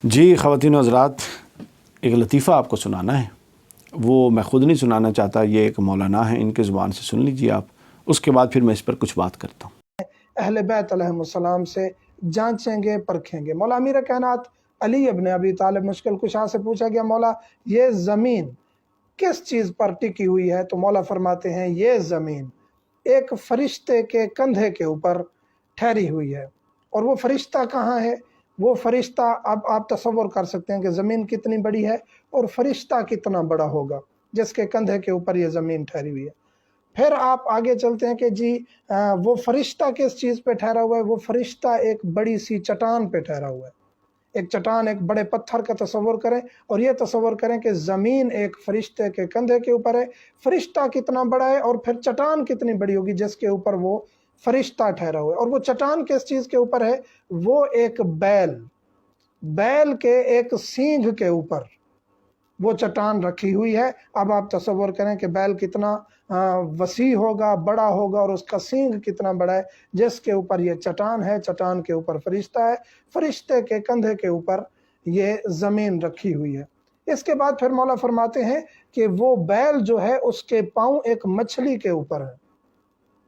جی خواتین و حضرات، ایک لطیفہ آپ کو سنانا ہے۔ وہ میں خود نہیں سنانا چاہتا، یہ ایک مولانا ہیں، ان کے زبان سے سن لیجئے آپ، اس کے بعد پھر میں اس پر کچھ بات کرتا ہوں۔ اہل بیت علیہ السلام سے جانچیں گے، پرکھیں گے۔ مولا امیر کائنات علی ابن ابی طالب مشکل کشا سے پوچھا گیا، مولا یہ زمین کس چیز پر ٹکی ہوئی ہے؟ تو مولا فرماتے ہیں یہ زمین ایک فرشتے کے کندھے کے اوپر ٹھہری ہوئی ہے۔ اور وہ فرشتہ کہاں ہے؟ وہ فرشتہ، اب آپ تصور کر سکتے ہیں کہ زمین کتنی بڑی ہے اور فرشتہ کتنا بڑا ہوگا جس کے کندھے کے اوپر یہ زمین ٹھہری ہوئی ہے۔ پھر آپ آگے چلتے ہیں کہ جی وہ فرشتہ کس چیز پہ ٹھہرا ہوا ہے؟ وہ فرشتہ ایک بڑی سی چٹان پہ ٹھہرا ہوا ہے۔ ایک چٹان، ایک بڑے پتھر کا تصور کریں اور یہ تصور کریں کہ زمین ایک فرشتے کے کندھے کے اوپر ہے۔ فرشتہ کتنا بڑا ہے اور پھر چٹان کتنی بڑی ہوگی جس کے اوپر وہ فرشتہ ٹھہرا ہوا ہے۔ اور وہ چٹان کس چیز کے اوپر ہے؟ وہ ایک بیل کے ایک سینگ کے اوپر وہ چٹان رکھی ہوئی ہے۔ اب آپ تصور کریں کہ بیل کتنا وسیع ہوگا، بڑا ہوگا، اور اس کا سینگ کتنا بڑا ہے جس کے اوپر یہ چٹان ہے۔ چٹان کے اوپر فرشتہ ہے، فرشتے کے کندھے کے اوپر یہ زمین رکھی ہوئی ہے۔ اس کے بعد پھر مولا فرماتے ہیں کہ وہ بیل جو ہے اس کے پاؤں ایک مچھلی کے اوپر ہے۔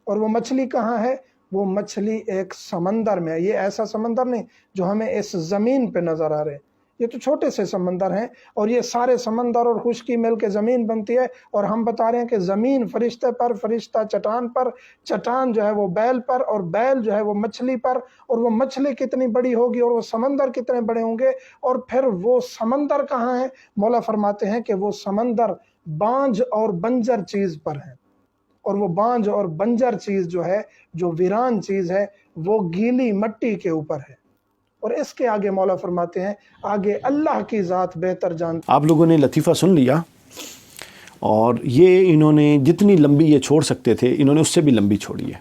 اور وہ مچھلی کہاں ہے؟ وہ مچھلی ایک سمندر میں ہے۔ یہ ایسا سمندر نہیں جو ہمیں اس زمین پہ نظر آ رہے ہیں، یہ تو چھوٹے سے سمندر ہیں، اور یہ سارے سمندر اور خشکی مل کے زمین بنتی ہے۔ اور ہم بتا رہے ہیں کہ زمین فرشتے پر، فرشتہ چٹان پر، چٹان جو ہے وہ بیل پر، اور بیل جو ہے وہ مچھلی پر۔ اور وہ مچھلی کتنی بڑی ہوگی اور وہ سمندر کتنے بڑے ہوں گے؟ اور پھر وہ سمندر کہاں ہے؟ مولا فرماتے ہیں کہ وہ سمندر بانجھ اور بنجر چیز پر ہے۔ اور وہ بانجھ اور بنجر چیز جو ہے، جو ویران چیز ہے، وہ گیلی مٹی کے اوپر ہے۔ اور اس کے آگے مولا فرماتے ہیں آگے اللہ کی ذات بہتر جانتی۔ آپ لوگوں نے لطیفہ سن لیا، اور یہ انہوں نے جتنی لمبی یہ چھوڑ سکتے تھے انہوں نے اس سے بھی لمبی چھوڑی ہے۔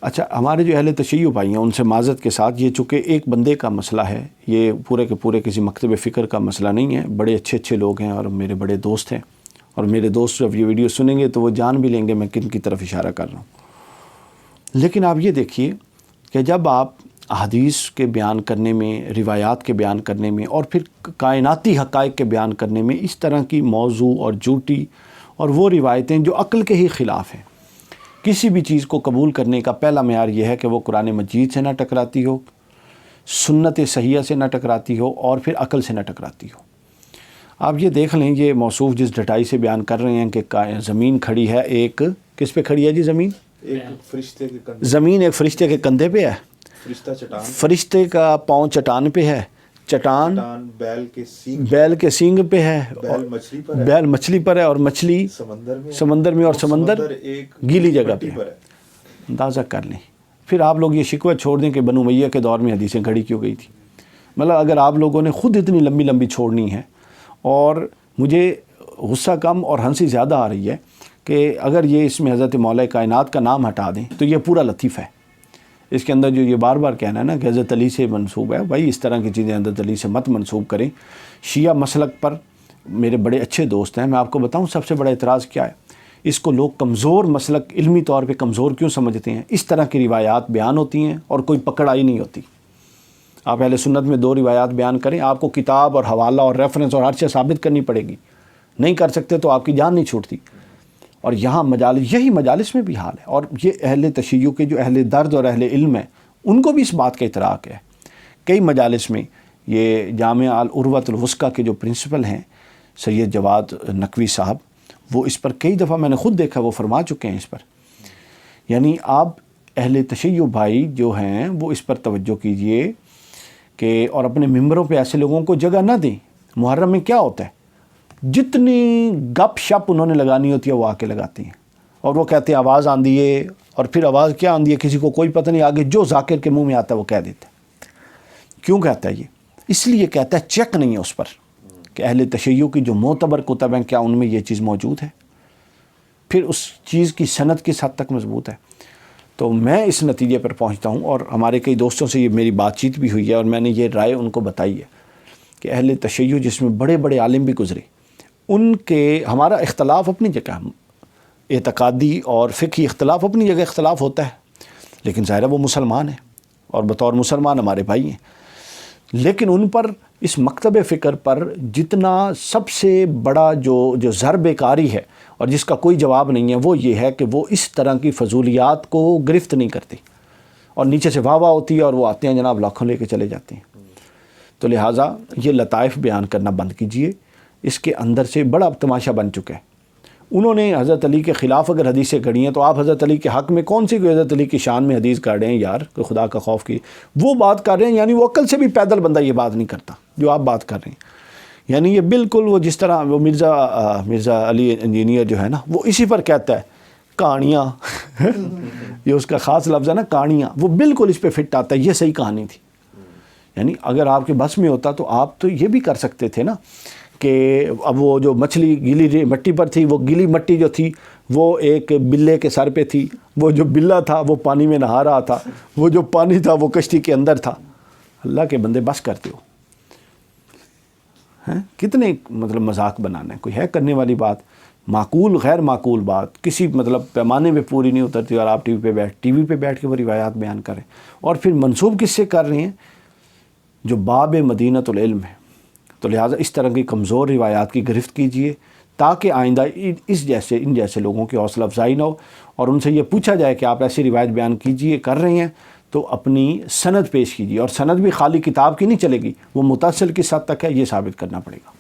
اچھا، ہمارے جو اہل تشیع بھائی ہیں ان سے معذرت کے ساتھ، یہ چونکہ ایک بندے کا مسئلہ ہے، یہ پورے کے پورے کسی مکتب فکر کا مسئلہ نہیں ہے۔ بڑے اچھے اچھے لوگ ہیں اور میرے بڑے دوست ہیں، اور میرے دوست جب یہ ویڈیو سنیں گے تو وہ جان بھی لیں گے میں کن کی طرف اشارہ کر رہا ہوں۔ لیکن آپ یہ دیکھیے کہ جب آپ احادیث کے بیان کرنے میں، روایات کے بیان کرنے میں، اور پھر کائناتی حقائق کے بیان کرنے میں اس طرح کی موضوع اور جھوٹی اور وہ روایتیں جو عقل کے ہی خلاف ہیں، کسی بھی چیز کو قبول کرنے کا پہلا معیار یہ ہے کہ وہ قرآن مجید سے نہ ٹکراتی ہو، سنت صحیحہ سے نہ ٹکراتی ہو، اور پھر عقل سے نہ ٹکراتی ہو۔ آپ یہ دیکھ لیں، یہ موصوف جس ڈٹائی سے بیان کر رہے ہیں کہ زمین کھڑی ہے، ایک کس پہ کھڑی ہے جی؟ زمین زمین ایک فرشتے کے کندھے پہ ہے، فرشتے کا پاؤں چٹان پہ ہے، چٹان بیل کے سینگ پہ ہے، بیل مچھلی پر ہے، اور مچھلی سمندر میں، اور سمندر گیلی جگہ پہ ہے۔ اندازہ کر لیں۔ پھر آپ لوگ یہ شکوہ چھوڑ دیں کہ بنو امیہ کے دور میں حدیثیں گھڑی کیوں گئی تھی۔ مطلب اگر آپ لوگوں نے خود اتنی لمبی لمبی چھوڑنی ہے، اور مجھے غصہ کم اور ہنسی زیادہ آ رہی ہے کہ اگر یہ اس میں حضرت مولا کائنات کا نام ہٹا دیں تو یہ پورا لطیفہ ہے۔ اس کے اندر جو یہ بار بار کہنا ہے نا کہ حضرت علی سے منسوب ہے، بھائی اس طرح کی چیزیں حضرت علی سے مت منسوب کریں۔ شیعہ مسلک پر میرے بڑے اچھے دوست ہیں، میں آپ کو بتاؤں سب سے بڑا اعتراض کیا ہے؟ اس کو لوگ کمزور مسلک، علمی طور پہ کمزور کیوں سمجھتے ہیں؟ اس طرح کی روایات بیان ہوتی ہیں اور کوئی پکڑ آئی نہیں ہوتی۔ آپ اہل سنت میں 2 روایات بیان کریں، آپ کو کتاب اور حوالہ اور ریفرنس اور ہر چیز ثابت کرنی پڑے گی، نہیں کر سکتے تو آپ کی جان نہیں چھوٹتی۔ اور یہاں مجالس، یہی مجالس میں بھی حال ہے، اور یہ اہل تشیع کے جو اہل درد اور اہل علم ہیں ان کو بھی اس بات کا ادراک ہے۔ کئی مجالس میں یہ جامعہ العروۃ الوثقیٰ کے جو پرنسپل ہیں سید جواد نقوی صاحب، وہ اس پر کئی دفعہ میں نے خود دیکھا، وہ فرما چکے ہیں اس پر۔ یعنی آپ اہل تشیع بھائی جو ہیں وہ اس پر توجہ کیجئے کہ اور اپنے ممبروں پہ ایسے لوگوں کو جگہ نہ دیں۔ محرم میں کیا ہوتا ہے؟ جتنی گپ شپ انہوں نے لگانی ہوتی ہے وہ آ کے لگاتے ہیں، اور وہ کہتے ہیں آواز آندھی ہے، اور پھر آواز کیا آندھی ہے کسی کو کوئی پتہ نہیں، آگے جو ذاکر کے منہ میں آتا ہے وہ کہہ دیتا ہے۔ کیوں کہتا ہے یہ؟ اس لیے کہتا ہے چیک نہیں ہے اس پر کہ اہل تشیع کی جو معتبر کتب ہیں کیا ان میں یہ چیز موجود ہے، پھر اس چیز کی سند کس حد تک مضبوط ہے۔ تو میں اس نتیجے پر پہنچتا ہوں، اور ہمارے کئی دوستوں سے یہ میری بات چیت بھی ہوئی ہے، اور میں نے یہ رائے ان کو بتائی ہے کہ اہل تشیع جس میں بڑے بڑے عالم بھی گزرے، ان کے، ہمارا اختلاف اپنی جگہ، اعتقادی اور فقہی اختلاف اپنی جگہ اختلاف ہوتا ہے، لیکن ظاہر ہے وہ مسلمان ہیں، اور بطور مسلمان ہمارے بھائی ہیں۔ لیکن ان پر اس مکتب فکر پر جتنا سب سے بڑا جو ضرب کاری ہے اور جس کا کوئی جواب نہیں ہے وہ یہ ہے کہ وہ اس طرح کی فضولیات کو گرفت نہیں کرتی اور نیچے سے واہ واہ ہوتی ہے اور وہ آتے ہیں جناب لاکھوں لے کے چلے جاتے ہیں. تو لہٰذا یہ لطائف بیان کرنا بند کیجئے. اس کے اندر سے بڑا تماشا بن چکا ہے. انہوں نے حضرت علی کے خلاف اگر حدیثیں گھڑی ہیں تو آپ حضرت علی کے حق میں کون سی کوئی حضرت علی کی شان میں حدیث گاڑ رہے ہیں یار, کہ خدا کا خوف کی وہ بات کر رہے ہیں. یعنی وہ عقل سے بھی پیدل بندہ یہ بات نہیں کرتا جو آپ بات کر رہے ہیں. یعنی یہ بالکل وہ جس طرح وہ مرزا علی انجینئر جو ہے نا وہ اسی پر کہتا ہے کہانیاں یہ اس کا خاص لفظ ہے نا کہانیاں, وہ بالکل اس پہ فٹ آتا ہے. یہ صحیح کہانی تھی. یعنی اگر آپ کے بس میں ہوتا تو آپ تو یہ بھی کر سکتے تھے نا کہ اب وہ جو مچھلی گیلی مٹی پر تھی, وہ گیلی مٹی جو تھی وہ ایک بلے کے سر پہ تھی, وہ جو بلا تھا وہ پانی میں نہا رہا تھا, وہ جو پانی تھا وہ کشتی کے اندر تھا. اللہ کے بندے بس کرتے ہو ہیں, کتنے مطلب مذاق بنانا ہے, کوئی ہے کرنے والی بات. معقول غیر معقول بات کسی مطلب پیمانے میں پوری نہیں اترتی اور آپ ٹی وی پہ بیٹھ کے وہ روایات بیان کریں اور پھر منسوب کس سے کر رہے ہیں جو باب مدینۃ العلم ہے. تو لہٰذا اس طرح کی کمزور روایات کی گرفت کیجئے تاکہ آئندہ ان جیسے لوگوں کی حوصلہ افزائی نہ ہو اور ان سے یہ پوچھا جائے کہ آپ ایسی روایت بیان کیجئے کر رہے ہیں تو اپنی سند پیش کیجئے. اور سند بھی خالی کتاب کی نہیں چلے گی, وہ متصل کس حد تک ہے یہ ثابت کرنا پڑے گا.